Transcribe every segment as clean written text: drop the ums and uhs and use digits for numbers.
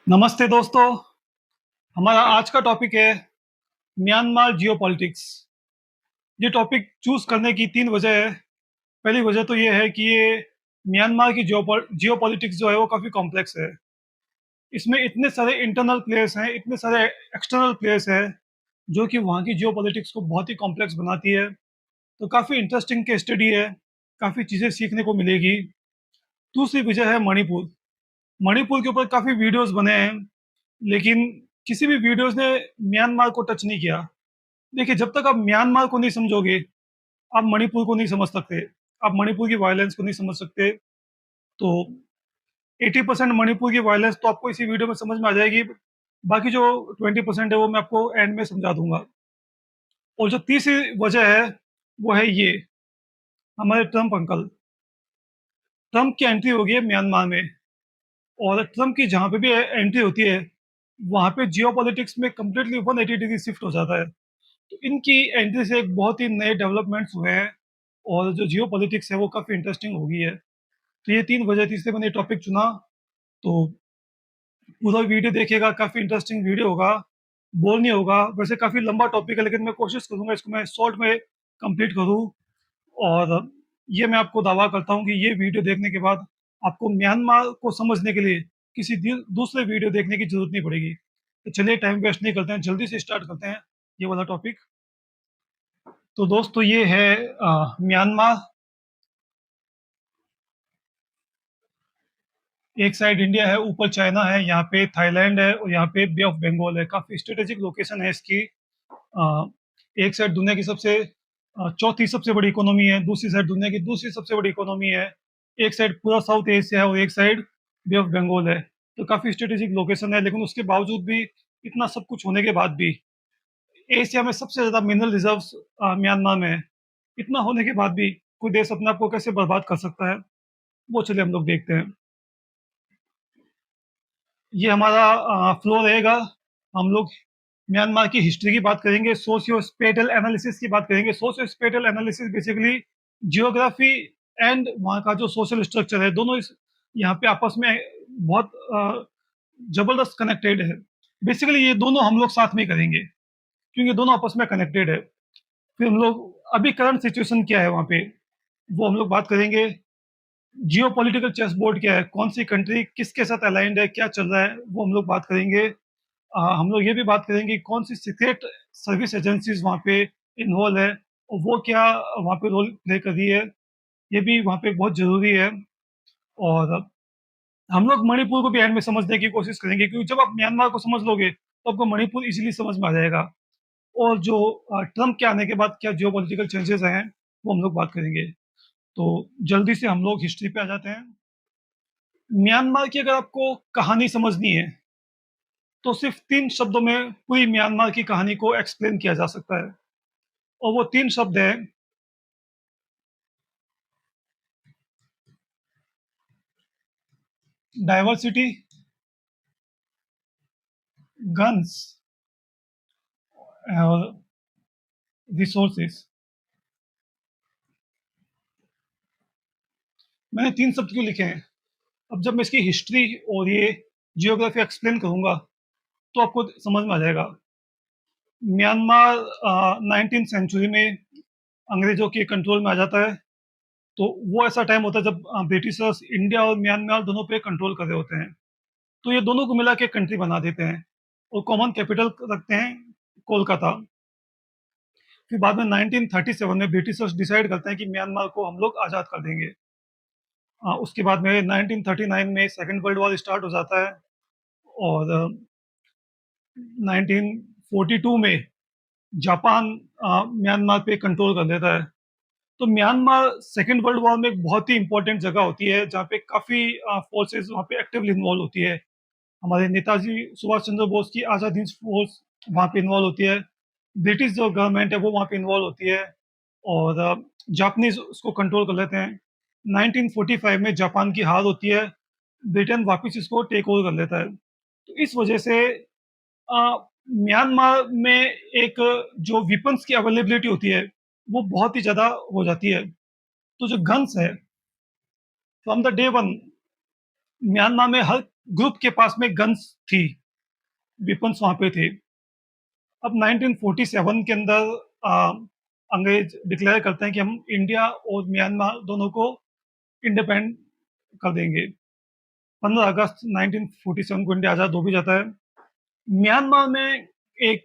नमस्ते दोस्तों। हमारा आज का टॉपिक है म्यांमार जियोपॉलिटिक्स। ये टॉपिक चूज करने की तीन वजह है। पहली वजह तो ये है कि ये म्यांमार की जियोपॉलिटिक्स जो है वो काफ़ी कॉम्प्लेक्स है। इसमें इतने सारे इंटरनल प्लेयर्स हैं, इतने सारे एक्सटर्नल प्लेयर्स हैं, जो कि वहाँ की जियोपॉलिटिक्स को बहुत ही कॉम्प्लेक्स बनाती है। तो काफ़ी इंटरेस्टिंग केस स्टडी है, काफ़ी चीज़ें सीखने को मिलेगी। दूसरी वजह है मणिपुर। मणिपुर के ऊपर काफ़ी वीडियोस बने हैं, लेकिन किसी भी वीडियोस ने म्यांमार को टच नहीं किया। देखिए, जब तक आप म्यांमार को नहीं समझोगे, आप मणिपुर को नहीं समझ सकते। आप मणिपुर की वायलेंस को नहीं समझ सकते। तो 80% मणिपुर की वायलेंस तो आपको इसी वीडियो में समझ में आ जाएगी। बाकी जो 20% है वो मैं आपको एंड में समझा दूंगा। और जो तीसरी वजह है वो है ये, हमारे ट्रम्प अंकल। ट्रम्प की एंट्री हो गई है म्यांमार में, और ट्रम्प की जहाँ पे भी एंट्री होती है, वहाँ पे जियो पॉलिटिक्स में कम्प्लीटली 180 डिग्री शिफ्ट हो जाता है। तो इनकी एंट्री से एक बहुत ही नए डेवलपमेंट्स हुए हैं, और जो जियो पॉलिटिक्स है वो काफ़ी इंटरेस्टिंग हो गई है। तो ये तीन वजह थी, इसलिए मैंने टॉपिक चुना। तो पूरा वीडियो देखिएगा, काफ़ी इंटरेस्टिंग वीडियो होगा, बोर नहीं होगा। वैसे काफ़ी लंबा टॉपिक है, लेकिन मैं कोशिश करूंगा इसको मैं शॉर्ट में कंप्लीट करूं। और ये मैं आपको दावा करता हूं कि ये वीडियो देखने के बाद आपको म्यांमार को समझने के लिए किसी दूसरे वीडियो देखने की जरूरत नहीं पड़ेगी। तो चलिए, टाइम वेस्ट नहीं करते हैं, जल्दी से स्टार्ट करते हैं ये वाला टॉपिक। तो दोस्तों, ये है म्यांमार। एक साइड इंडिया है, ऊपर चाइना है, यहाँ पे थाईलैंड है, और यहाँ पे बे ऑफ बंगाल है। काफ़ी स्ट्रेटेजिक लोकेशन है इसकी। अ, एक साइड दुनिया की सबसे चौथी सबसे बड़ी इकोनॉमी है, दूसरी साइड दुनिया की दूसरी सबसे बड़ी इकोनॉमी है। एक साइड पूरा साउथ एशिया है, और एक साइड बे ऑफ बंगाल है। तो काफ़ी स्ट्रेटेजिक लोकेशन है, लेकिन उसके बावजूद भी, इतना सब कुछ होने के बाद भी, एशिया में सबसे ज़्यादा मिनरल रिजर्व्स म्यांमार में है। इतना होने के बाद भी कोई देश अपने आप को कैसे बर्बाद कर सकता है, वो चलिए हम लोग देखते हैं। ये हमारा फ्लो रहेगा। हम लोग म्यांमार की हिस्ट्री की बात करेंगे, सोशियो स्पेटल एनालिसिस की बात करेंगे। Socio spatial analysis basically geography and वहाँ का जो सोशल स्ट्रक्चर है, दोनों इस यहाँ पे आपस में बहुत जबरदस्त कनेक्टेड है। बेसिकली ये दोनों हम लोग साथ में करेंगे, क्योंकि दोनों आपस में कनेक्टेड है। फिर हम लोग अभी करंट सिचुएशन क्या है वहाँ पे, वो हम लोग बात करेंगे। जियो पॉलिटिकल चेस बोर्ड क्या है, कौन सी कंट्री किसके साथ अलाइंड है, क्या चल रहा है, वो हम लोग बात करेंगे। हम लोग ये भी बात करेंगे कि कौन सी सीक्रेट सर्विस एजेंसीज वहाँ पे इन्वॉल्व है, और वो क्या वहाँ पे रोल प्ले कर रही है। ये भी वहाँ पे बहुत ज़रूरी है। और हम लोग मणिपुर को भी एंड में समझने की कोशिश करेंगे, क्योंकि जब आप म्यांमार को समझ लोगे तो आपको मणिपुर इजीली समझ में आ जाएगा। और जो ट्रम्प के आने के बाद क्या जियो पॉलिटिकल चेंजेस आए हैं, वो हम लोग बात करेंगे। तो जल्दी से हम लोग हिस्ट्री पे आ जाते हैं। म्यांमार की अगर आपको कहानी समझनी है, तो सिर्फ 3 शब्दों में पूरी म्यांमार की कहानी को एक्सप्लेन किया जा सकता है। और वो 3 शब्द हैं: डाइवर्सिटी, गन्स और रिसोर्सेस। मैंने 3 शब्द क्यों लिखे हैं? अब जब मैं इसकी हिस्ट्री और ये जियोग्राफी एक्सप्लेन करूंगा, तो आपको समझ में आ जाएगा। म्यांमार 19th सेंचुरी में अंग्रेजों के कंट्रोल में आ जाता है। तो वो ऐसा टाइम होता है जब ब्रिटिशर्स इंडिया और म्यांमार दोनों पे कंट्रोल कर रहे होते हैं। तो ये दोनों को मिला के कंट्री बना देते हैं, और कॉमन कैपिटल रखते हैं कोलकाता। फिर बाद में 1937 में ब्रिटिशर्स डिसाइड करते हैं कि म्यांमार को हम लोग आज़ाद कर देंगे। उसके बाद में 1939 में सेकेंड वर्ल्ड वॉर स्टार्ट हो जाता है, और 1942 में जापान म्यांमार पे कंट्रोल कर लेता है। तो म्यांमार सेकेंड वर्ल्ड वॉर में एक बहुत ही इंपॉर्टेंट जगह होती है, जहाँ पे काफ़ी फोर्सेस वहाँ पे एक्टिवली इन्वॉल्व होती है। हमारे नेताजी सुभाष चंद्र बोस की आज़ाद हिंद फोर्स वहाँ पे इन्वॉल्व होती है। ब्रिटिश जो गवर्नमेंट है वो वहाँ पे इन्वॉल्व होती है, और जापानीज उसको कंट्रोल कर लेते हैं। 1945 में जापान की हार होती है, ब्रिटेन वापस इसको टेक ओवर कर लेता है। तो इस वजह से म्यांमार में एक जो वेपन्स की अवेलेबिलिटी होती है, वो बहुत ही ज़्यादा हो जाती है। तो जो गन्स है, from the day one Myanmar में हर ग्रुप के पास में गन्स थी, वेपन्स वहाँ पे थे। अब 1947 के अंदर अंग्रेज डिक्लेयर करते हैं कि हम इंडिया और म्यांमार दोनों को इंडिपेंडेंट कर देंगे। 15 अगस्त 1947 को इंडिया आज़ाद हो भी जाता है। म्यांमार में एक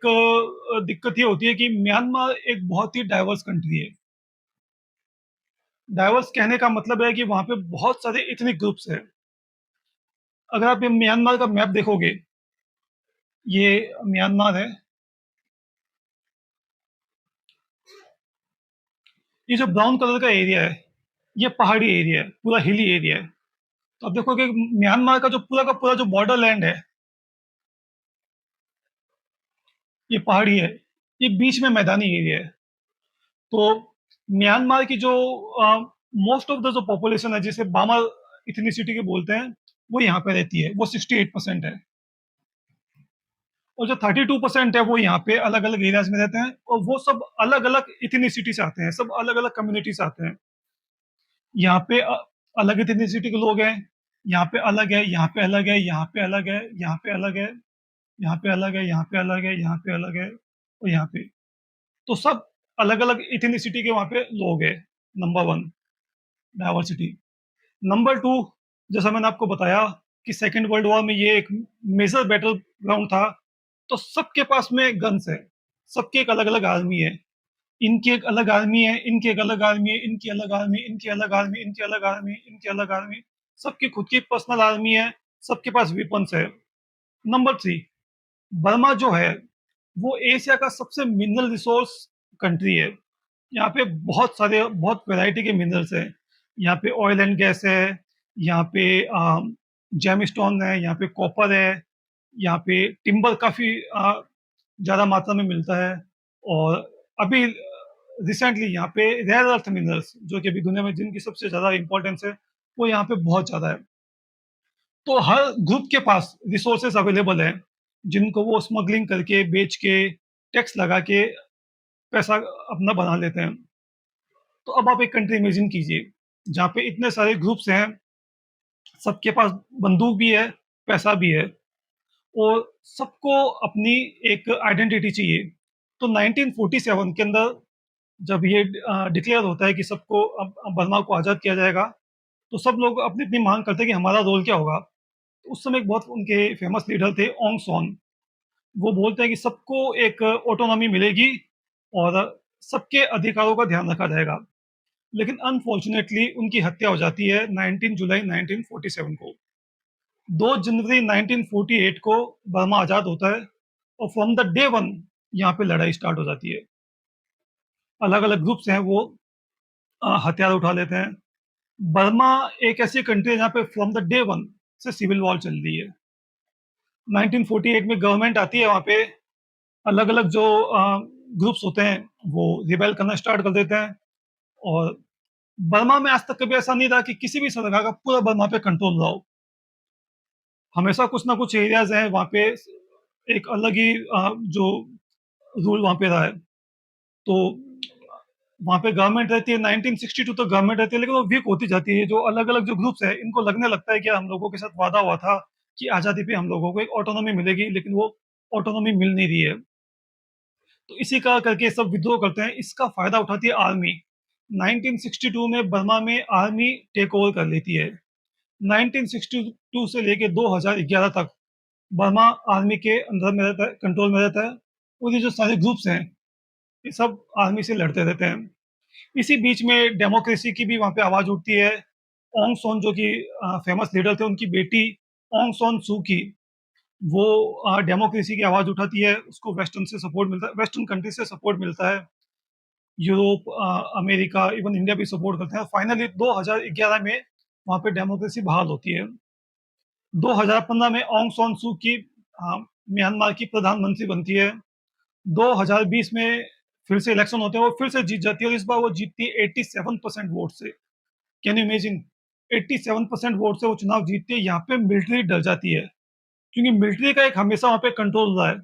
दिक्कत ये होती है कि म्यांमार एक बहुत ही डाइवर्स कंट्री है। डाइवर्स कहने का मतलब है कि वहाँ पे बहुत सारे एथनिक ग्रुप्स हैं। अगर आप ये म्यांमार का मैप देखोगे, ये म्यांमार है। ये जो ब्राउन कलर का एरिया है, ये पहाड़ी एरिया है, पूरा हिली एरिया है। तो आप देखोगे म्यांमार का जो पूरा जो बॉर्डर लैंड है, ये पहाड़ी है, ये बीच में मैदानी एरिया है। तो म्यांमार की जो मोस्ट ऑफ द जो पॉपुलेशन है, जिसे बामा इथनिसिटी के बोलते हैं, वो यहाँ पे रहती है, वो 68% है। और जो 32% है वो यहाँ पे अलग अलग एरियाज में रहते हैं, और वो सब अलग अलग इथनिसिटी से आते हैं, सब अलग अलग कम्युनिटी से आते हैं। यहाँ पे अलग इथनिसिटी के लोग हैं, यहाँ पे अलग है, यहाँ पे अलग है, यहाँ पे अलग है, यहाँ पे अलग है, यहाँ पे अलग है, यहाँ पे अलग है, यहाँ पे अलग है, और यहाँ पे। तो सब अलग अलग इथनिसिटी के वहाँ पे लोग हैं। Number one, diversity. Number two, जैसा मैंने आपको बताया कि सेकेंड वर्ल्ड वॉर में ये एक मेजर बैटल ग्राउंड था, तो सबके पास में गन्स है, सबके एक अलग अलग आर्मी है। इनकी एक अलग आर्मी है, इनकी एक अलग आर्मी है, इनकी अलग आर्मी, इनकी अलग आर्मी, इनकी अलग आर्मी, इनकी अलग आर्मी। सबकी खुद की पर्सनल आर्मी है, सबके पास वेपन्स है। नंबर थ्री, बर्मा जो है वो एशिया का सबसे मिनरल रिसोर्स कंट्री है। यहाँ पे बहुत वैरायटी के मिनरल्स हैं। यहाँ पे ऑयल एंड गैस है, यहाँ पे जेमस्टोन है, यहाँ पे कॉपर है, यहाँ पे टिम्बर काफ़ी ज़्यादा मात्रा में मिलता है। और अभी रिसेंटली यहाँ पे रेयर अर्थ मिनरल्स, जो कि अभी दुनिया में जिनकी सबसे ज़्यादा इंपॉर्टेंस है, वो यहाँ पे बहुत ज़्यादा है। तो हर ग्रुप के पास रिसोर्सेस अवेलेबल है, जिनको वो स्मगलिंग करके, बेच के, टैक्स लगा के पैसा अपना बना लेते हैं। तो अब आप एक कंट्री इमेजिन कीजिए, जहाँ पे इतने सारे ग्रुप्स हैं, सबके पास बंदूक भी है, पैसा भी है, और सबको अपनी एक आइडेंटिटी चाहिए। तो 1947 के अंदर जब ये डिक्लेयर होता है कि सबको अब बर्मा को आज़ाद किया जाएगा, तो सब लोग अपनी अपनी मांग करते हैं कि हमारा रोल क्या होगा। तो उस समय एक बहुत उनके फेमस लीडर थे, ओंग सॉन। वो बोलते हैं कि सबको एक ऑटोनॉमी मिलेगी और सबके अधिकारों का ध्यान रखा जाएगा। लेकिन अनफॉर्चुनेटली उनकी हत्या हो जाती है 19 जुलाई 1947 को। 2 जनवरी 1948 को बर्मा आज़ाद होता है, और फ्रॉम द डे वन यहाँ पे लड़ाई स्टार्ट हो जाती है। अलग अलग ग्रुप्स हैं, वो हथियार उठा लेते हैं। बर्मा एक ऐसी कंट्री है जहाँ पे फ्रॉम द डे वन से सिविल वॉर चल रही है। 1948 में गवर्नमेंट आती है, वहाँ पे अलग अलग जो ग्रुप्स होते हैं वो रिबेल करना स्टार्ट कर देते हैं। और बर्मा में आज तक कभी ऐसा नहीं रहा कि किसी भी सरकार का पूरा बर्मा पे कंट्रोल रहा हो। हमेशा कुछ ना कुछ एरियाज हैं वहाँ पे, एक अलग ही जो रूल वहाँ पे रहा है। तो वहाँ पे गवर्नमेंट रहती है, 1962 तक गवर्नमेंट रहती है, लेकिन वो वीक होती जाती है। जो अलग अलग जो ग्रुप्स है, इनको लगने लगता है कि हम लोगों के साथ वादा हुआ था कि आज़ादी पे हम लोगों को एक ऑटोनॉमी मिलेगी, लेकिन वो ऑटोनॉमी मिल नहीं रही है। तो इसी का करके सब विद्रोह करते हैं, इसका फायदा उठाती है आर्मी। 1962 में बर्मा में आर्मी टेक ओवर कर लेती है। 1962 से लेके 2011 तक बर्मा आर्मी के अंदर में रहता है, कंट्रोल में रहता है। और ये जो सारे ग्रुप्स हैं, ये सब आर्मी से लड़ते रहते हैं। इसी बीच में डेमोक्रेसी की भी वहाँ पे आवाज़ उठती है। ओंग सोन जो कि फेमस लीडर थे, उनकी बेटी ओंग सोन सू की, वो डेमोक्रेसी की आवाज़ उठाती है। उसको वेस्टर्न से सपोर्ट मिलता है, वेस्टर्न कंट्री से सपोर्ट मिलता है। यूरोप, अमेरिका, इवन इंडिया भी सपोर्ट करते हैं। फाइनली 2011 में वहाँ पे डेमोक्रेसी बहाल होती है। 2015 में ओंग सॉन सू की म्यांमार की प्रधानमंत्री बनती है। 2020 में फिर से इलेक्शन होते हैं, वो फिर से जीत जाती है, और इस बार वो जीतती है 87% वोट से। कैन यू इमेजिन, 87% वोट से वो चुनाव जीतती है। यहाँ पे मिलिट्री डर जाती है, क्योंकि मिलिट्री का एक हमेशा वहाँ पे कंट्रोल रहा है।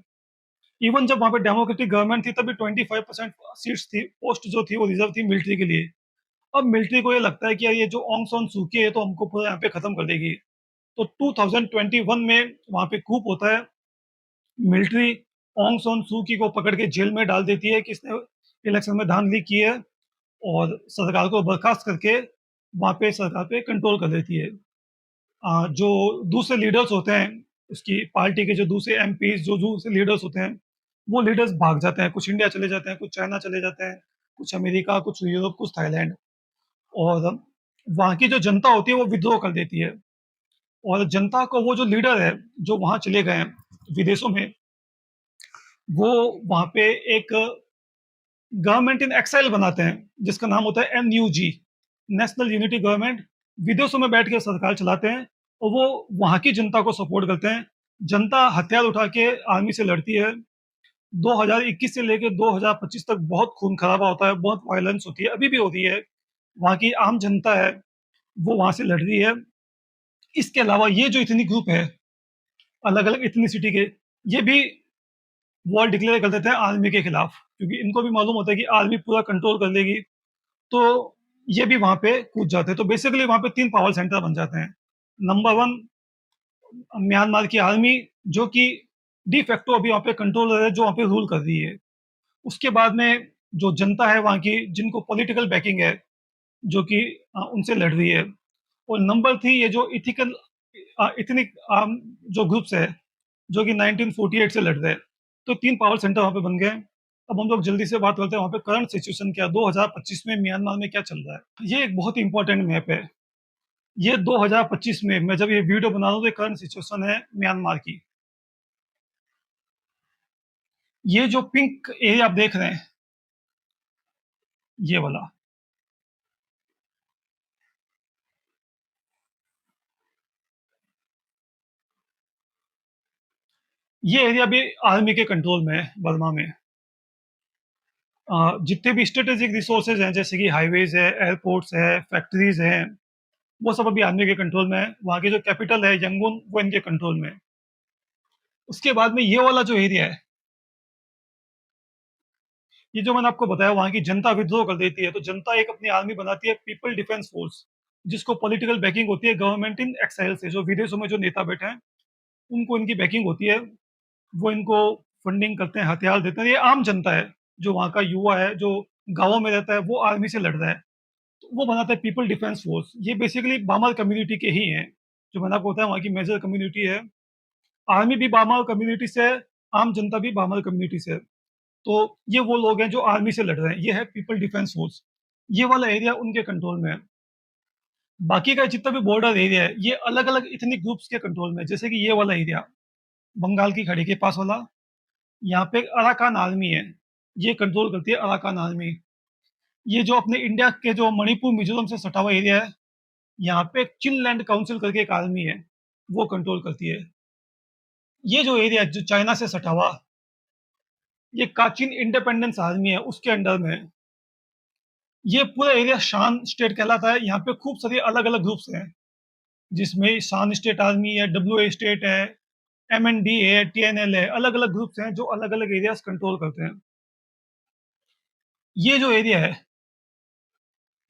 इवन जब वहाँ पे डेमोक्रेटिक गवर्नमेंट थी, तभी 25% सीट्स थी, पोस्ट जो थी वो रिजर्व थी मिलिट्री के लिए। अब मिलिट्री को ये लगता है कि यार ये जो ओंग सॉन सूकी है, तो हमको पूरा यहाँ पे खत्म कर देगी। तो 2021 में वहाँ पे कूप होता है, मिलिट्री ऑंग सान सू की को पकड़ के जेल में डाल देती है कि इसने इलेक्शन में धांधली की है, और सरकार को बर्खास्त करके वहाँ पे सरकार पे कंट्रोल कर देती है। जो दूसरे लीडर्स होते हैं, उसकी पार्टी के जो दूसरे एमपीज़, जो दूसरे लीडर्स होते हैं, वो लीडर्स भाग जाते हैं। कुछ इंडिया चले जाते हैं, कुछ चाइना चले जाते हैं, कुछ अमेरिका, कुछ यूरोप, कुछ थाईलैंड। और वहाँ की जो जनता होती है वो विद्रोह कर देती है, और जनता को वो जो लीडर है, जो वहाँ चले गए हैं विदेशों में, वो वहाँ पे एक गवर्नमेंट इन एक्साइल बनाते हैं, जिसका नाम होता है एनयूजी, नेशनल यूनिटी गवर्नमेंट। विदेशों में बैठ के सरकार चलाते हैं, और वो वहाँ की जनता को सपोर्ट करते हैं। जनता हथियार उठा के आर्मी से लड़ती है। 2021 से लेके 2025 तक बहुत खून खराबा होता है, बहुत वायलेंस होती है, अभी भी होती है। वहाँ की आम जनता है, वो वहाँ से लड़ रही है। इसके अलावा ये जो इतनी ग्रुप है, अलग अलग इथनिसिटी के, ये भी वॉर डिक्लेयर कर देते हैं आर्मी के खिलाफ, क्योंकि इनको भी मालूम होता है कि आर्मी पूरा कंट्रोल कर लेगी। तो ये भी वहाँ पे कूद जाते हैं। तो बेसिकली वहाँ पे 3 पावर सेंटर बन जाते हैं। नंबर 1 म्यांमार की आर्मी, जो कि डी फैक्टो अभी वहाँ पे कंट्रोलर है, जो वहाँ पे रूल कर रही है। उसके बाद में जो जनता है वहाँ की, जिनको पॉलिटिकल बैकिंग है, जो कि उनसे लड़ रही है। और नंबर 3 ये जो इथनिक जो ग्रुप्स है, जो कि 1948 से लड़ रहे हैं। तो 3 पावर सेंटर वहाँ पे बन गए। अब हम लोग जल्दी से बात करते हैं वहाँ पे करंट सिचुएशन क्या 2025 में म्यांमार में क्या चल रहा है। ये एक बहुत ही इंपॉर्टेंट मैप है। ये 2025 में मैं जब ये वीडियो बना रहा हूँ, तो करंट सिचुएशन है म्यांमार की। ये जो पिंक एरिया आप देख रहे हैं, ये वाला, ये एरिया भी आर्मी के कंट्रोल में है बर्मा में। जितने भी स्ट्रेटेजिक रिसोर्सेज हैं, जैसे कि हाईवेज है, एयरपोर्ट्स है, फैक्ट्रीज हैं, वो सब अभी आर्मी के कंट्रोल में है। वहाँ की जो कैपिटल है यंगून, वो इनके कंट्रोल में है। उसके बाद में ये वाला जो एरिया है, ये जो मैंने आपको बताया, वहाँ की जनता विद्रोह कर देती है, तो जनता एक अपनी आर्मी बनाती है, पीपल डिफेंस फोर्स, जिसको पॉलिटिकल बैकिंग होती है गवर्नमेंट इन एक्साइल से, जो विदेशों में जो नेता बैठे हैं, उनको इनकी बैकिंग होती है। वो इनको फंडिंग करते हैं, हथियार देते हैं। ये आम जनता है, जो वहाँ का युवा है, जो गाँवों में रहता है, वो आर्मी से लड़ रहा है। तो वो बनाता है पीपल डिफेंस फोर्स। ये बेसिकली बामर कम्युनिटी के ही हैं, जो मैंने आपको बताया वहाँ की मेजर कम्युनिटी है। आर्मी भी बामर कम्युनिटी से है, आम जनता भी बामर कम्युनिटी से है। तो ये वो लोग हैं जो आर्मी से लड़ रहे हैं। ये है पीपल डिफेंस फोर्स। ये वाला एरिया उनके कंट्रोल में है। बाकी का जितना भी बॉर्डर एरिया है, ये अलग अलग इथनिक ग्रुप्स के कंट्रोल में है। जैसे कि ये वाला एरिया, बंगाल की खाड़ी के पास वाला, यहाँ पे अराकान आर्मी है, ये कंट्रोल करती है अराकान आर्मी। ये जो अपने इंडिया के जो मणिपुर मिजोरम से सटा हुआ एरिया है, यहाँ पे चिन लैंड काउंसिल करके एक आर्मी है, वो कंट्रोल करती है। ये जो एरिया जो चाइना से सटा हुआ, ये काचिन इंडिपेंडेंस आर्मी है, उसके अंडर में है। ये पूरा एरिया शान स्टेट कहलाता है। यहाँ पे खूब सारी अलग अलग ग्रुप्स हैं, जिसमें शान स्टेट आर्मी है, डब्ल्यू स्टेट है, MND है, TNL है, अलग अलग ग्रुप्स हैं जो अलग अलग एरियाज कंट्रोल करते हैं। ये जो एरिया है,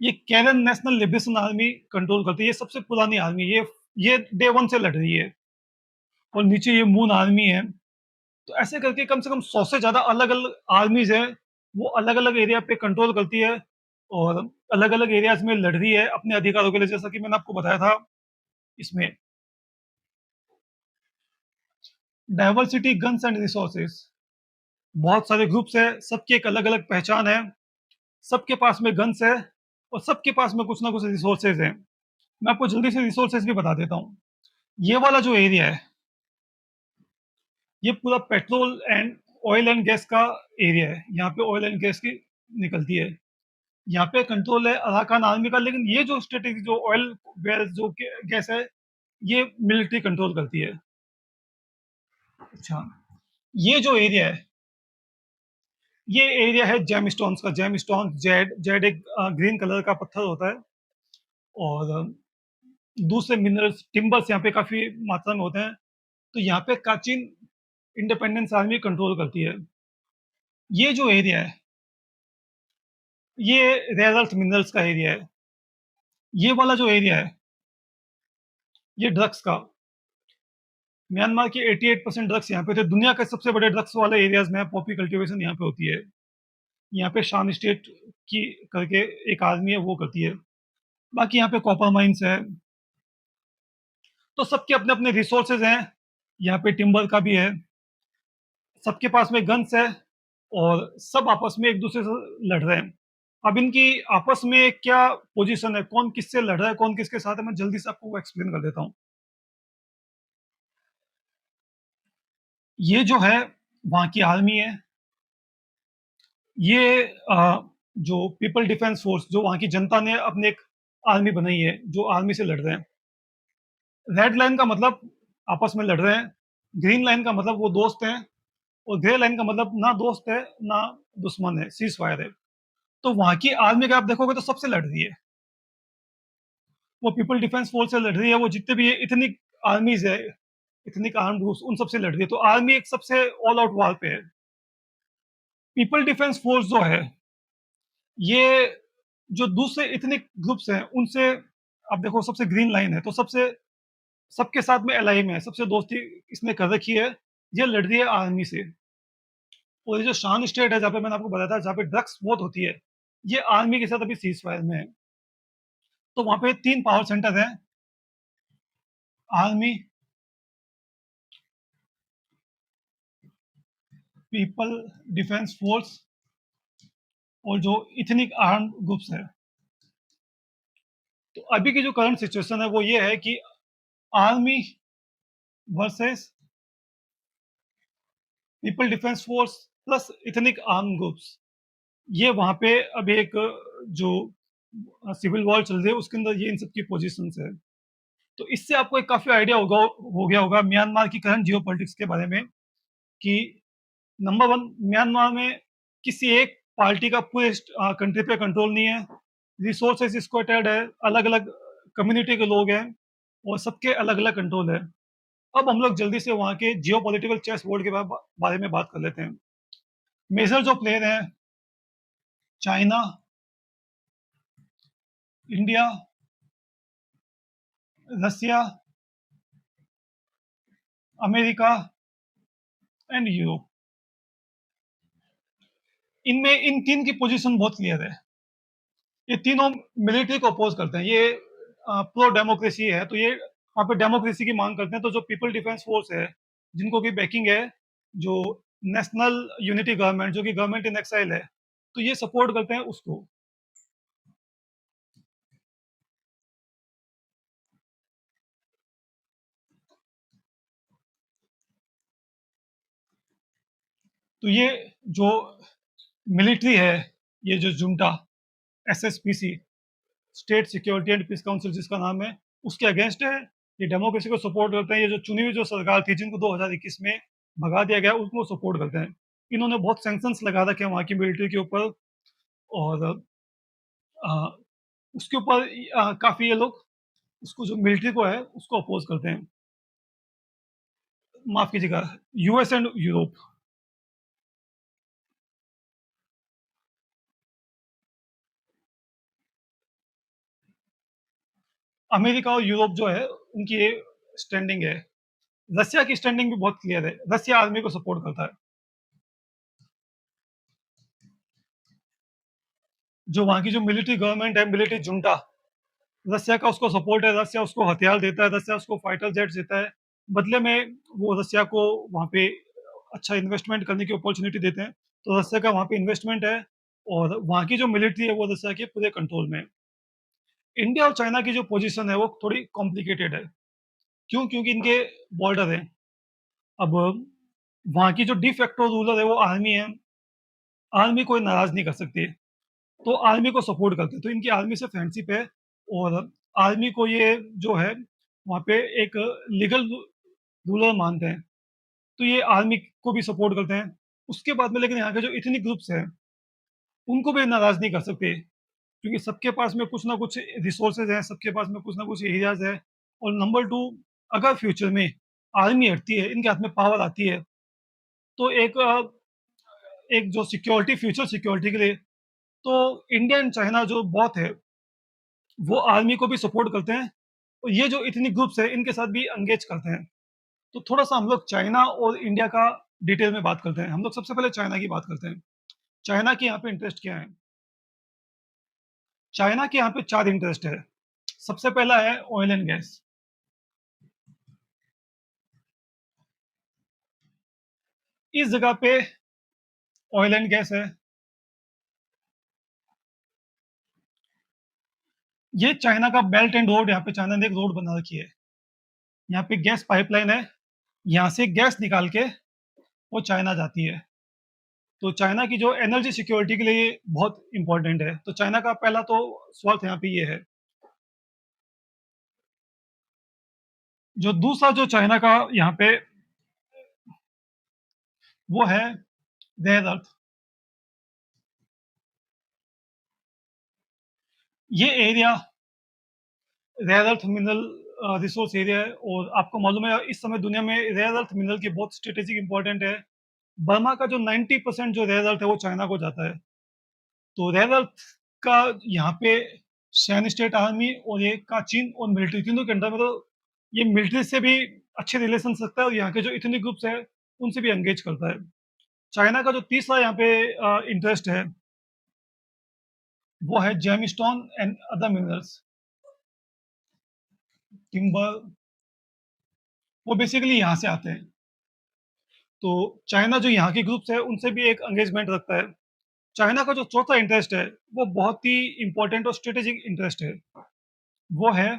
ये Karen National Liberation Army control करती है। ये सबसे पुरानी आर्मी, ये डे वन से लड़ रही है। और नीचे ये मून आर्मी है। तो ऐसे करके कम से कम 100 से ज्यादा अलग अलग आर्मीज है, वो अलग अलग एरिया पे कंट्रोल करती है, और अलग अलग एरियाज में लड़ रही है अपने अधिकारों के लिए। जैसा कि मैंने आपको बताया था, इसमें डाइवर्सिटी गन्स एंड रिसोर्सेज, बहुत सारे ग्रुप्स है, सबकी एक अलग अलग पहचान है, सबके पास में गन्स है, और सबके पास में कुछ ना कुछ रिसोर्सेज है। मैं आपको जल्दी से रिसोर्सेज भी बता देता हूँ। ये वाला जो एरिया है, ये पूरा petrol and oil and gas का एरिया है। यहाँ पे ऑयल एंड गैस की निकलती है। यहाँ पे कंट्रोल है अराकान आर्मी का, लेकिन ये जो स्ट्रेटेजी जो ऑयल वेल जो गैस है, ये मिलिट्री कंट्रोल करती है। अच्छा, ये जो एरिया है, ये एरिया है जेमस्टोन्स का। जेमस्टोन, जेड जेड एक ग्रीन कलर का पत्थर होता है, और दूसरे मिनरल्स, टिम्बर्स यहाँ पे काफी मात्रा में होते हैं। तो यहाँ पे काचिन इंडिपेंडेंस आर्मी कंट्रोल करती है। ये जो एरिया है, ये रेयर अर्थ मिनरल्स का एरिया है। ये वाला जो एरिया है, ये ड्रग्स का। म्यांमार के 88% ड्रग्स यहाँ पे थे। दुनिया के सबसे बड़े ड्रग्स वाले एरियाज में पॉपी कल्टीवेशन यहाँ पे होती है। यहाँ पे शान स्टेट की करके एक आदमी है, वो करती है। बाकी यहाँ पे कॉपर माइंस है। तो सबके अपने अपने रिसोर्सेज हैं। यहाँ पे टिम्बर का भी है। सबके पास में गन्स है और सब आपस में एक दूसरे से लड़ रहे हैं। अब इनकी आपस में क्या पोजीशन है, कौन किससे लड़ रहा है, कौन किसके साथ है, मैं जल्दी से आपको वो एक्सप्लेन कर देता हूँ। ये जो है वहाँ की आर्मी है। ये जो पीपल डिफेंस फोर्स, जो वहाँ की जनता ने अपने एक आर्मी बनाई है, जो आर्मी से लड़ रहे हैं। रेड लाइन का मतलब आपस में लड़ रहे हैं। ग्रीन लाइन का मतलब वो दोस्त हैं। और ग्रे लाइन का मतलब ना दोस्त है ना दुश्मन है, सीज फायर है। तो वहां की आर्मी का आप देखोगे तो सबसे लड़ रही है। वो पीपल डिफेंस फोर्स से लड़ रही है। वो जितने भी इतनी आर्मीज है, इतनी आर्म ग्रुप्स, उन सबसे लड़ रही है। तो आर्मी एक सबसे ऑल आउट वॉर पे है। पीपल डिफेंस फोर्स जो है, ये जो दूसरे इतने ग्रुप्स हैं उनसे, आप देखो सबसे ग्रीन लाइन है, तो सबसे सबके साथ में एलाई में है, सबसे दोस्ती इसने कर रखी है। ये लड़ रही है आर्मी से। और ये जो शान स्टेट है, जहाँ पे मैंने आपको बताया था, जहाँ पे ड्रग्स बहुत होती है, ये आर्मी के साथ अभी सीज फायर में है। तो वहां पे 3 पावर सेंटर हैं। आर्मी, पीपल डिफेंस फोर्स और जो इथनिक आर्म ग्रुप्स है। तो अभी की जो करंट सिचुएशन है वो ये है कि army versus people defence force plus ethnic arm groups, ये वहां पे अभी एक जो सिविल वॉर चल रही है उसके अंदर ये इन सबकी पोजीशन है। तो इससे आपको एक काफी आइडिया होगा, हो गया होगा म्यांमार की करंट जियो पॉलिटिक्स के बारे में, कि नंबर वन, म्यांमार में किसी एक पार्टी का पूरे कंट्री पे कंट्रोल नहीं है। रिसोर्सेज स्क्वाटेड है, अलग अलग कम्युनिटी के लोग हैं और सबके अलग अलग कंट्रोल है। अब हम लोग जल्दी से वहाँ के जियो पॉलिटिकल चेस बोर्ड के बारे में बात कर लेते हैं। मेजर जो प्लेयर हैं, China, India, Russia, America and Europe. इनमें इन तीन की पोजीशन बहुत क्लियर है। ये तीनों मिलिट्री को अपोज करते हैं। ये प्रो डेमोक्रेसी है, तो ये वहाँ पे डेमोक्रेसी की मांग करते हैं। तो जो पीपल डिफेंस फोर्स है, जिनको की बैकिंग है, जो नेशनल यूनिटी गवर्नमेंट, जो कि गवर्नमेंट इन एक्साइल है, तो ये सपोर्ट करते हैं उसको। तो ये जो मिलिट्री है, ये जो junta, SSPC, state security and peace council जिसका नाम है, उसके अगेंस्ट है। ये डेमोक्रेसी को सपोर्ट करते हैं। ये जो चुनी हुई जो सरकार थी, जिनको 2021 में भगा दिया गया, उसको सपोर्ट करते हैं। इन्होंने बहुत सैंक्शंस लगा रखे हैं वहाँ की मिलिट्री के ऊपर। और आ, उसके ऊपर काफी ये लोग उसको, जो मिलिट्री को है, उसको अपोज करते हैं। माफ कीजिएगा, यूएस एंड यूरोप। अमेरिका और यूरोप जो है, उनकी ये स्टैंडिंग है। रसिया की स्टैंडिंग भी बहुत क्लियर है। रसिया आर्मी को सपोर्ट करता है। जो वहाँ की जो मिलिट्री गवर्नमेंट है, मिलिट्री जुंटा, रसिया का उसको सपोर्ट है। रसिया उसको हथियार देता है, रसिया उसको फाइटर जेट्स देता है। बदले में वो रसिया को वहाँ पे अच्छा इन्वेस्टमेंट करने की अपॉर्चुनिटी देते हैं। तो रसिया का वहाँ पे इन्वेस्टमेंट है। और वहाँ की जो मिलिट्री है वो रसिया के पूरे कंट्रोल में है। इंडिया और चाइना की जो पोजीशन है वो थोड़ी कॉम्प्लिकेटेड है। क्यों? क्योंकि इनके बॉर्डर है। अब वहाँ की जो डिफेक्टो रूलर है वो आर्मी है। आर्मी कोई नाराज नहीं कर सकती, तो आर्मी को सपोर्ट करते हैं। तो इनकी आर्मी से फ्रेंडशिप है। और आर्मी को ये जो है वहाँ पे एक लीगल रूलर मानते हैं। तो ये आर्मी को भी सपोर्ट करते हैं। उसके बाद में लेकिन यहाँ के जो इतनी ग्रुप्स हैं, उनको भी नाराज नहीं कर सकते, क्योंकि सबके पास में कुछ ना कुछ रिसोर्सेज हैं, सबके पास में कुछ ना कुछ एरियाज है। और नंबर टू, अगर फ्यूचर में आर्मी हटती है, इनके हाथ में पावर आती है, तो एक जो सिक्योरिटी, फ्यूचर सिक्योरिटी के लिए, तो इंडिया एंड चाइना जो बहुत है, वो आर्मी को भी सपोर्ट करते हैं। और ये जो इतनी ग्रुप्स है, इनके साथ भी एंगेज करते हैं। तो थोड़ा-सा हम लोग चाइना और इंडिया का डिटेल में बात करते हैं। हम लोग सबसे पहले चाइना की बात करते हैं। चाइना के यहाँ पे इंटरेस्ट क्या है? चाइना के यहाँ पे 4 इंटरेस्ट है। सबसे पहला है ऑयल एंड गैस। इस जगह पे ऑयल एंड गैस है। ये चाइना का बेल्ट एंड रोड, यहाँ पे चाइना ने एक रोड बना रखी है। यहाँ पे गैस पाइपलाइन है। यहाँ से गैस निकाल के वो चाइना जाती है। तो चाइना की जो एनर्जी सिक्योरिटी के लिए बहुत इंपॉर्टेंट है। तो चाइना का पहला तो स्वार्थ यहाँ पे ये है। जो दूसरा जो चाइना का यहाँ पे वो है रेयर अर्थ। ये area rare earth mineral resource area है, और आपको मालूम है इस समय दुनिया में रेयर अर्थ मिनरल की बहुत स्ट्रेटेजिक इंपॉर्टेंट है। बर्मा का जो 90% जो रेयर अर्थ है वो चाइना को जाता है। तो रेयर अर्थ का यहाँ पे शैन स्टेट आर्मी और ये का चीन और मिलिट्री तीनों के अंदर में, तो ये मिलिट्री से भी अच्छे रिलेशन रखता है और यहाँ के जो इतने ग्रुप्स है उनसे भी एंगेज करता है। चाइना का जो तीसरा यहाँ पे इंटरेस्ट है वो है gemstone and other minerals, timber, वो बेसिकली यहाँ से आते हैं। तो चाइना जो यहाँ के ग्रुप्स है उनसे भी एक एंगेजमेंट रखता है। चाइना का जो चौथा इंटरेस्ट है वो बहुत ही इंपॉर्टेंट और स्ट्रेटेजिक इंटरेस्ट है। वो है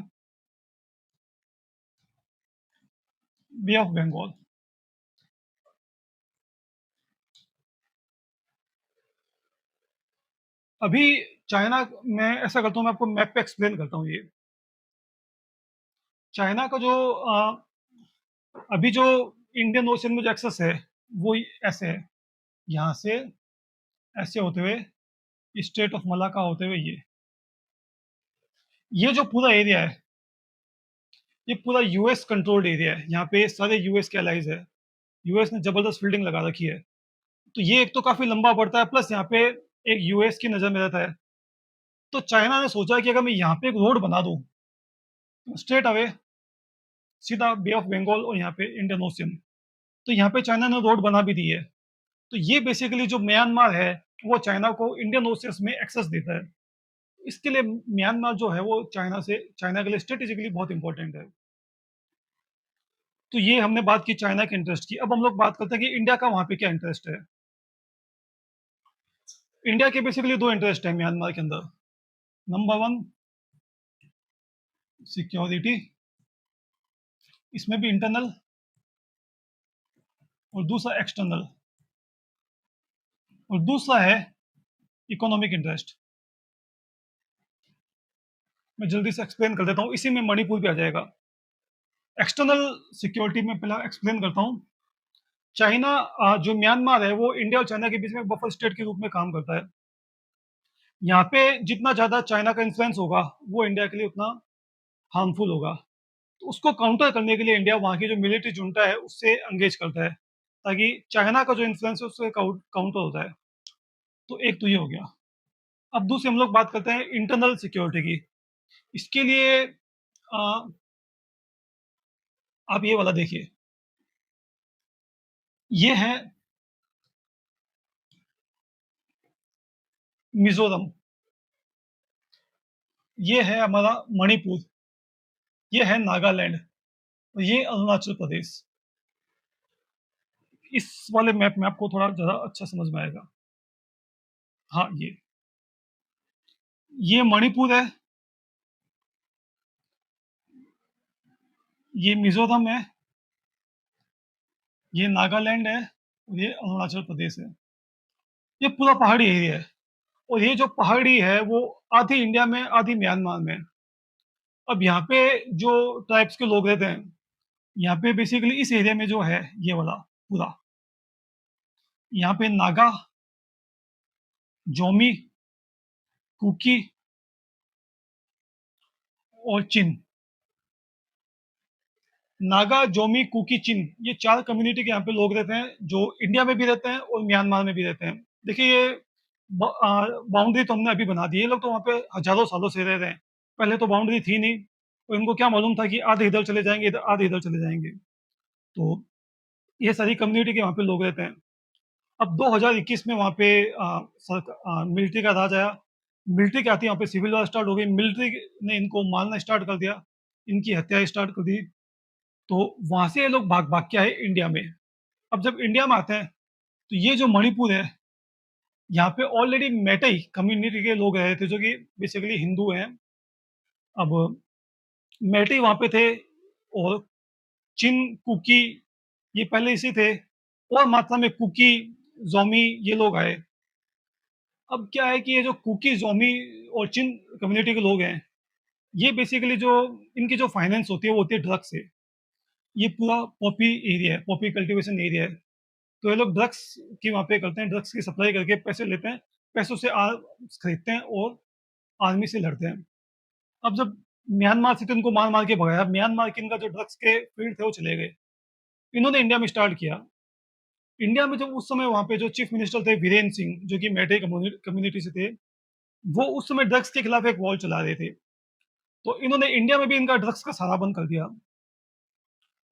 बे ऑफ बंगाल। अभी चाइना मैं ऐसा करता हूँ, मैं आपको मैप पे एक्सप्लेन करता हूँ। ये चाइना का जो अभी जो इंडियन ओशन में जो एक्सेस है वो ऐसे है। यहाँ से ऐसे होते हुए स्टेट ऑफ मलाका होते हुए ये जो पूरा एरिया है ये पूरा यूएस कंट्रोल्ड एरिया है। यहाँ पे सारे यूएस के एलाइज है। यूएस ने जबरदस्त फील्डिंग लगा रखी है। तो ये एक तो काफी लंबा पड़ता है, प्लस यहाँ पे एक यूएस की नजर में रहता है। तो चाइना ने सोचा कि अगर मैं यहाँ पे एक रोड बना दूं तो स्ट्रेट अवे सीधा बे ऑफ बंगाल और यहाँ पे इंडियन ओशियन, तो यहाँ पे चाइना ने रोड बना भी दी है। तो ये बेसिकली जो म्यांमार है वो चाइना को इंडियन ओशियन में एक्सेस देता है। इसके लिए म्यांमार जो है वो चाइना के लिए स्ट्रेटेजिकली बहुत इंपॉर्टेंट है। तो ये हमने बात की चाइना के इंटरेस्ट की। अब हम लोग बात करते हैं कि इंडिया का वहां पे क्या इंटरेस्ट है। इंडिया के बेसिकली दो इंटरेस्ट है म्यांमार के अंदर। नंबर वन सिक्योरिटी, इसमें भी इंटरनल, और दूसरा एक्सटर्नल, और दूसरा है इकोनॉमिक इंटरेस्ट। मैं जल्दी से एक्सप्लेन कर देता हूँ, इसी में मणिपुर भी आ जाएगा। एक्सटर्नल सिक्योरिटी में पहला एक्सप्लेन करता हूँ। चाइना जो म्यांमार है वो इंडिया और चाइना के बीच में बफर स्टेट के रूप में काम करता है। यहाँ पे जितना ज्यादा चाइना का इन्फ्लुएंस होगा वो इंडिया के लिए उतना हार्मफुल होगा। तो उसको काउंटर करने के लिए इंडिया वहाँ की जो मिलिट्री जुंटा है उससे एंगेज करता है, ताकि चाइना का जो इन्फ्लुएंस है उससे काउंटर होता है। तो एक तो ये हो गया। अब दूसरी हम लोग बात करते हैं इंटरनल सिक्योरिटी की। इसके लिए आ, आप ये वाला देखिए। ये है मिजोरम, ये है हमारा मणिपुर, ये है नागालैंड, और ये अरुणाचल प्रदेश। इस वाले मैप में आपको थोड़ा ज़्यादा अच्छा समझ में आएगा। हाँ, ये मणिपुर है, ये मिजोरम है, ये नागालैंड है, और ये अरुणाचल प्रदेश है। ये पूरा पहाड़ी एरिया है, और ये जो पहाड़ी है वो आधी इंडिया में आधी म्यांमार में। अब यहाँ पे जो ट्राइब्स के लोग रहते हैं, यहाँ पे बेसिकली इस एरिया में जो है ये वाला पूरा, यहाँ पे नागा, जोमी, कुकी और चिन। नागा, जोमी, कुकी, चिन, ये चार कम्युनिटी के यहाँ पे लोग रहते हैं जो इंडिया में भी रहते हैं और म्यांमार में भी रहते हैं। देखिए ये बाउंड्री तो हमने अभी बना दी है। ये लोग तो वहाँ पे हजारों सालों से रह रहे हैं। पहले तो बाउंड्री थी नहीं, और इनको क्या मालूम था कि आधे इधर चले जाएंगे, इधर आधे इधर चले जाएंगे। तो ये सारी कम्युनिटी के वहाँ पे लोग रहते हैं। अब 2021 में वहाँ पे मिलिट्री का राज आया। मिलिट्री क्या आती है, वहाँ पे सिविल वॉर स्टार्ट हो गई। मिलिट्री ने इनको मारना स्टार्ट कर दिया, इनकी हत्याएं स्टार्ट कर दी। तो वहाँ से ये लोग भाग भाग के आए इंडिया में। अब जब इंडिया में आते हैं, तो ये जो मणिपुर है, यहाँ पे ऑलरेडी मेटई कम्युनिटी के लोग रहे थे, जो कि बेसिकली हिंदू हैं। अब मेटई वहाँ पे थे, और चिन, कुकी, ये पहले इसी थे, और मात्रा में कुकी, जोमी, ये लोग आए। अब क्या है कि ये जो कुकी, जोमी और चिन कम्युनिटी के लोग हैं, ये बेसिकली जो इनकी जो फाइनेंस होती है वो होती है ड्रग्स से। ये पूरा पॉपी एरिया है, पॉपी कल्टीवेशन एरिया है। तो ये लोग ड्रग्स की वहाँ पे करते हैं, ड्रग्स की सप्लाई करके पैसे लेते हैं, पैसों से आर्म्स खरीदते हैं और आर्मी से लड़ते हैं। अब जब म्यांमार से तो इनको मार मार के भगाया, म्यांमार के इनका जो ड्रग्स के फील्ड थे वो चले गए, इन्होंने इंडिया में स्टार्ट किया। इंडिया में जब उस समय वहाँ पे जो चीफ मिनिस्टर थे वीरेंद्र सिंह, जो कि मेटे कम्युनिटी से थे, वो उस समय ड्रग्स के खिलाफ एक वॉर चला रहे थे। तो इन्होंने इंडिया में भी इनका ड्रग्स का सारा बंद कर दिया।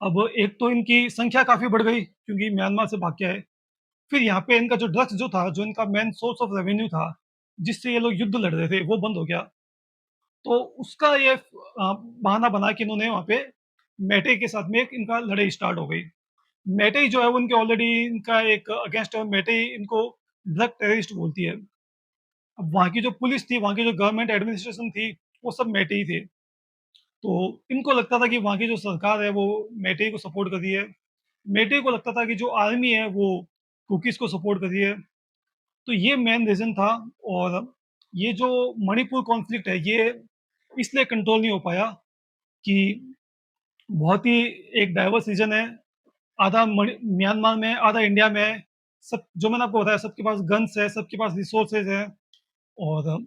अब एक तो इनकी संख्या काफी बढ़ गई क्योंकि म्यांमार से भाग के आए। फिर यहाँ पे इनका जो ड्रग्स जो था, जो इनका मेन सोर्स ऑफ रेवेन्यू था, जिससे ये लोग युद्ध लड़ रहे थे, वो बंद हो गया। तो उसका ये बहाना बना के इन्होंने वहाँ पे मेटे के साथ में एक इनका लड़ाई स्टार्ट हो गई। मेटे जो है वो इनके ऑलरेडी इनका एक अगेंस्ट है, मेटे इनको ड्रग टेररिस्ट बोलती है। अब वहाँ की जो पुलिस थी, वहाँ की जो गवर्नमेंट एडमिनिस्ट्रेशन थी, वो सब मेटे ही थे। तो इनको लगता था कि वहाँ की जो सरकार है वो मेटे को सपोर्ट कर रही है। मेटे को लगता था कि जो आर्मी है वो कुकीज़ को सपोर्ट कर रही है। तो ये मेन रीज़न था। और ये जो मणिपुर कॉन्फ्लिक्ट है, ये इसलिए कंट्रोल नहीं हो पाया कि बहुत ही एक डाइवर्स रीजन है। आधा म्यांमार में, आधा इंडिया में है। सब जो मैंने आपको बताया, सबके पास गन्स है, सबके पास रिसोर्सेज है। और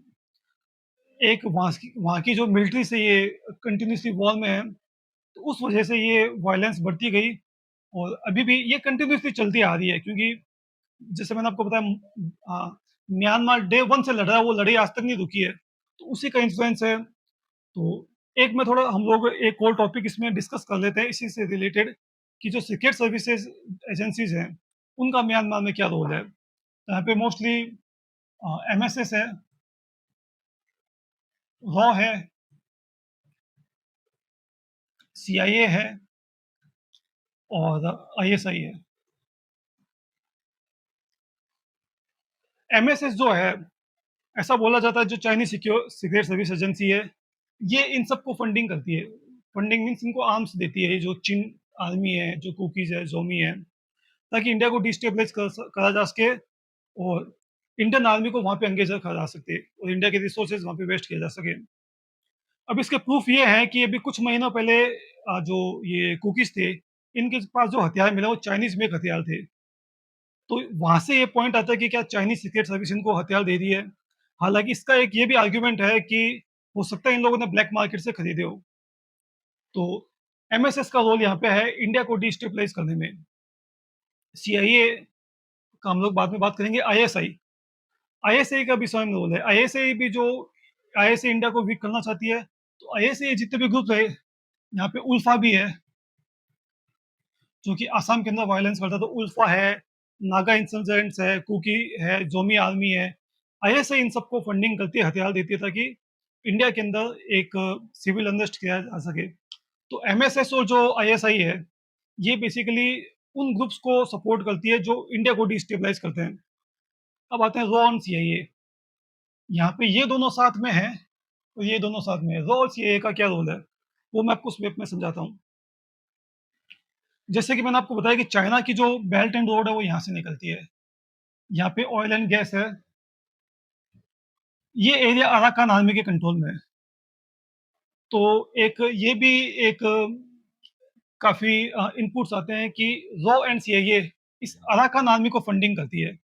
एक वहाँ की जो मिलिट्री से ये कंटिन्यूसली वॉर में है, तो उस वजह से ये वायलेंस बढ़ती गई। और अभी भी ये कंटिन्यूसली चलती आ रही है, क्योंकि जैसे मैंने आपको बताया, म्यांमार डे वन से लड़ रहा है, वो लड़ाई आज तक नहीं रुकी है। तो उसी का इन्फ्लुएंस है। तो एक में थोड़ा हम लोग एक और टॉपिक इसमें डिस्कस कर लेते हैं इसी से रिलेटेड, कि जो सीक्रेट सर्विसेज एजेंसीज हैं, उनका म्यांमार में क्या रोल है। तो यहाँ पे मोस्टली एमएसएस है, रॉ है, सीआईए है, और आईएसआई है। एमएसएस जो है, ऐसा बोला जाता है, जो Chinese secure secret service agency है, ये इन सबको फंडिंग करती है। फंडिंग मीन्स इनको आर्म्स देती है, ये जो चीन आर्मी है, जो कुकीज है, जोमी है, ताकि इंडिया को डिस्टेबलाइज करा जा सके, और इंडियन आर्मी को वहाँ पे एंगेज करा जा सके, और इंडिया के रिसोर्सेज वहाँ पे वेस्ट किया जा सके। अब इसके प्रूफ ये है कि अभी कुछ महीनों पहले जो ये कुकीज थे, इनके पास जो हथियार मिला वो चाइनीज मेक हथियार थे। तो वहां से ये पॉइंट आता है कि क्या चाइनीज सीक्रेट सर्विस इनको हथियार दे रही है। हालांकि इसका एक ये भी आर्ग्यूमेंट है कि हो सकता है इन लोगों ने ब्लैक मार्केट से खरीदे हो। तो एमएसएस का रोल यहाँ पे है इंडिया को डिस्टेबलाइज करने में। सीआईए का हम लोग बाद में बात करेंगे। आईएसआई, आईएसआई का भी स्वयं रोल है। आईएसआई भी जो, आईएसआई इंडिया को वीक करना चाहती है। तो आईएसआई जितने भी ग्रुप है, यहाँ पे उल्फा भी है, जो कि आसाम के अंदर वायलेंस करता है। तो उल्फा है, नागा इंसर्जेंट्स है, कुकी है, जोमी आर्मी है। आईएसआई इन सबको फंडिंग करती है, हथियार देती है, ताकि इंडिया के अंदर एक सिविल अनरेस्ट किया जा सके। तो एमएसएस और जो आईएसआई है, ये बेसिकली उन ग्रुप्स को सपोर्ट करती है जो इंडिया को डिस्टेबलाइज करते हैं। अब आते हैं रॉ और सीआईए। यहाँ पे ये दोनों साथ में है, और ये दोनों साथ में है। रॉ और सीआईए का क्या रोल है, वो मैं आपको उस वेब में समझाता हूँ। जैसे कि मैंने आपको बताया कि चाइना की जो बेल्ट एंड रोड है वो यहाँ से निकलती है। यहाँ पे ऑयल एंड गैस है। ये एरिया अराकान आर्मी के कंट्रोल में है। तो एक ये भी एक काफी इनपुट्स आते हैं कि रॉ एंड सीआईए इस अराकान आर्मी को फंडिंग करती है।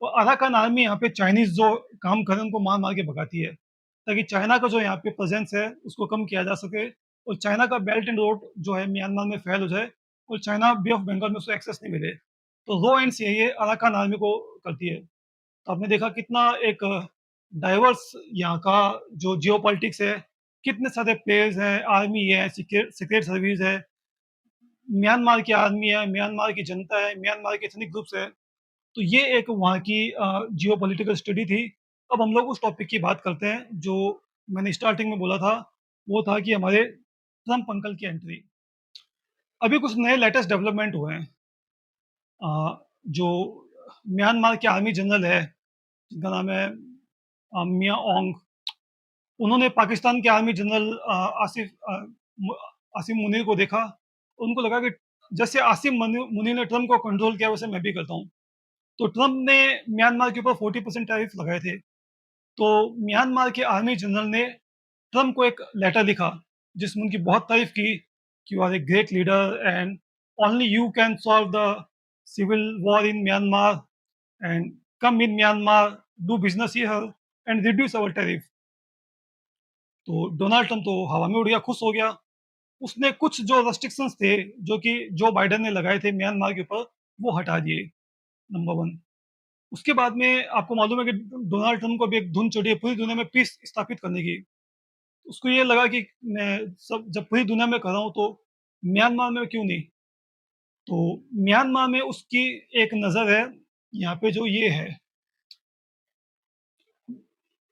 और अराकान आर्मी यहाँ पे चाइनीज जो काम कर रहे हैं उनको मार मार के भगाती है, ताकि चाइना का जो यहाँ पे प्रेजेंस है उसको कम किया जा सके, और चाइना का बेल्ट एंड रोड जो है म्यांमार में फैल हो जाए, और चाइना बे ऑफ बंगाल में उसको एक्सेस नहीं मिले। तो raw and CIA Arakan army को करती है। तो आपने देखा कितना एक डाइवर्स यहाँ का जो जियो पॉलिटिक्स है, कितने सारे प्लेयर्स हैं, आर्मी है, सीक्रेट सीक्रेट सर्विस है, म्यांमार की आर्मी है, म्यांमार की जनता है, म्यांमार के एथनिक ग्रुप्स है। तो ये एक वहाँ की जियोपॉलिटिकल स्टडी थी। अब हम लोग उस टॉपिक की बात करते हैं जो मैंने स्टार्टिंग में बोला था, वो था कि हमारे ट्रम्प अंकल की एंट्री। अभी कुछ नए लेटेस्ट डेवलपमेंट हुए हैं। अ, जो म्यांमार के आर्मी जनरल है, जिनका नाम है मियां ओंग, उन्होंने पाकिस्तान के आर्मी जनरल आसिम मुनीर को देखा। उनको लगा कि जैसे मुनीर ने ट्रम्प को कंट्रोल किया, वैसे मैं भी करता हूँ। तो ट्रम्प ने म्यांमार के ऊपर 40% टैरिफ लगाए थे। तो म्यांमार के आर्मी जनरल ने ट्रम्प को एक लेटर लिखा, जिसमें उनकी बहुत तारीफ की कि you are a great leader and only you can solve the civil war in Myanmar and come in Myanmar, do business here and reduce our tariff. तो डोनाल्ड ट्रम्प तो हवा में उड़ गया, खुश हो गया। उसने कुछ जो रेस्ट्रिक्शंस थे जो कि जो बाइडेन ने लगाए थे म्यांमार के ऊपर, वो हटा दिए, नंबर वन। उसके बाद में आपको मालूम है कि डोनाल्ड ट्रम्प को भी एक धुन चढ़ी है पूरी दुनिया में पीस स्थापित करने की। उसको ये लगा कि मैं सब जब पूरी दुनिया में कर रहा हूँ, तो म्यांमार में क्यों नहीं। तो म्यांमार में उसकी एक नज़र है, यहाँ पे जो ये है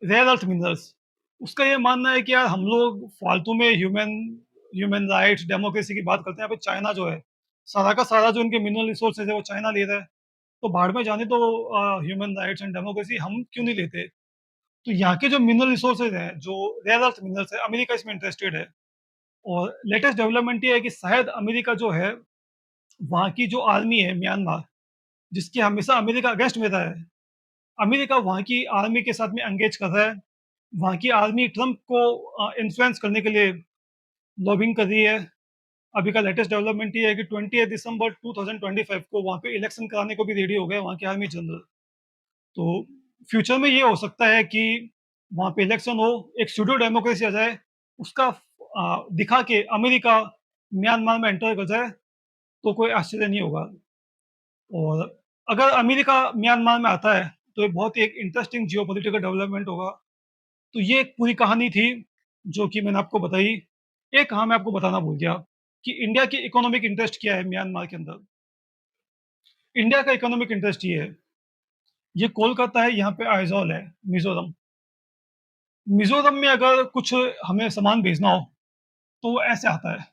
रेयर अर्थ मिनरल्स। उसका ये मानना है कि यार हम लोग फालतू में ह्यूमन ह्यूमन राइट्स डेमोक्रेसी की बात करते हैं। यहाँ पे चाइना जो है, सारा का सारा जो इनके मिनरल रिसोर्सेज है वो चाइना ले रहा है। तो भाड़ में जाने तो ह्यूमन राइट्स एंड डेमोक्रेसी हम क्यों नहीं लेते। तो यहाँ के जो मिनरल रिसोर्सेज हैं, जो रेयर अर्थ मिनरल्स है, अमेरिका इसमें इंटरेस्टेड है। और लेटेस्ट डेवलपमेंट ये है कि शायद अमेरिका जो है, वहाँ की जो आर्मी है म्यांमार, जिसकी हमेशा अमेरिका अगेंस्ट में रहा है, अमेरिका वहाँ की आर्मी के साथ में एंगेज कर रहा है। वहाँ की आर्मी ट्रम्प को इन्फ्लुएंस करने के लिए लॉबिंग कर रही है। अभी का लेटेस्ट डेवलपमेंट ये है कि 20 दिसंबर 2025 को वहाँ पे इलेक्शन कराने को भी रेडी हो गए वहाँ के आर्मी जनरल। तो फ्यूचर में ये हो सकता है कि वहाँ पे इलेक्शन हो, एक सूडो डेमोक्रेसी आ जाए, उसका दिखा के अमेरिका म्यांमार में एंटर कर जाए, तो कोई आश्चर्य नहीं होगा। और अगर अमेरिका म्यांमार में आता है, तो ये बहुत ही एक इंटरेस्टिंग जियोपॉलिटिकल डेवलपमेंट होगा। तो ये एक पूरी कहानी थी जो कि मैंने आपको बताई। एक हाँ, मैं आपको बताना भूल गया कि इंडिया की इकोनॉमिक इंटरेस्ट क्या है म्यांमार के अंदर। इंडिया का इकोनॉमिक इंटरेस्ट ये है, ये कोलकाता है, यहाँ पे आइजॉल है, मिजोरम। मिजोरम में अगर कुछ हमें सामान भेजना हो, तो वो ऐसे आता है।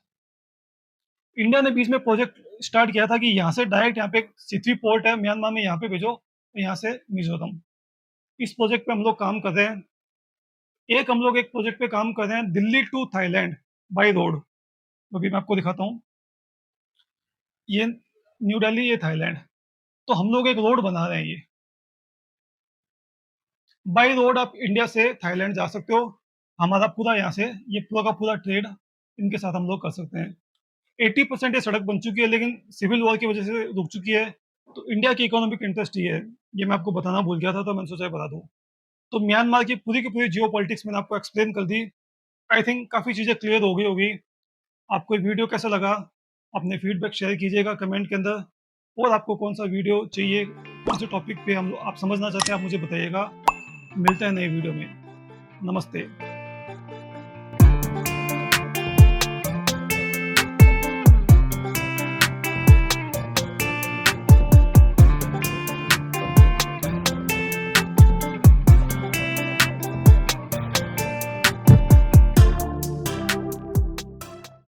इंडिया ने बीच में प्रोजेक्ट स्टार्ट किया था कि यहाँ से डायरेक्ट, यहाँ पे सिथी पोर्ट है म्यांमार में, यहाँ पे भेजो, यहाँ से मिजोरम। इस प्रोजेक्ट पे हम लोग काम कर रहे हैं। हम लोग एक प्रोजेक्ट पे काम कर रहे हैं Delhi to Thailand by road. अभी मैं आपको दिखाता हूँ। ये न्यू दिल्ली, ये थाईलैंड। तो हम लोग एक रोड बना रहे हैं। ये बाई रोड आप इंडिया से थाईलैंड जा सकते हो। हमारा पूरा यहाँ से ये पूरा का पूरा ट्रेड इनके साथ हम लोग कर सकते हैं। 80% ये सड़क बन चुकी है, लेकिन सिविल वॉर की वजह से रुक चुकी है। तो इंडिया की इकोनॉमिक इंटरेस्ट ये है। ये मैं आपको बताना भूल गया था, तो मैंने सोचा बता दूं। तो म्यांमार की पूरी जियो पॉलिटिक्स मैंने आपको एक्सप्लेन कर दी। आई थिंक काफ़ी चीज़ें क्लियर हो गई होगी। आपको ये वीडियो कैसा लगा, अपने फीडबैक शेयर कीजिएगा कमेंट के अंदर। और आपको कौन सा वीडियो चाहिए, कौन से टॉपिक पे हम आप समझना चाहते हैं, आप मुझे बताइएगा। मिलते हैं नए वीडियो में। नमस्ते।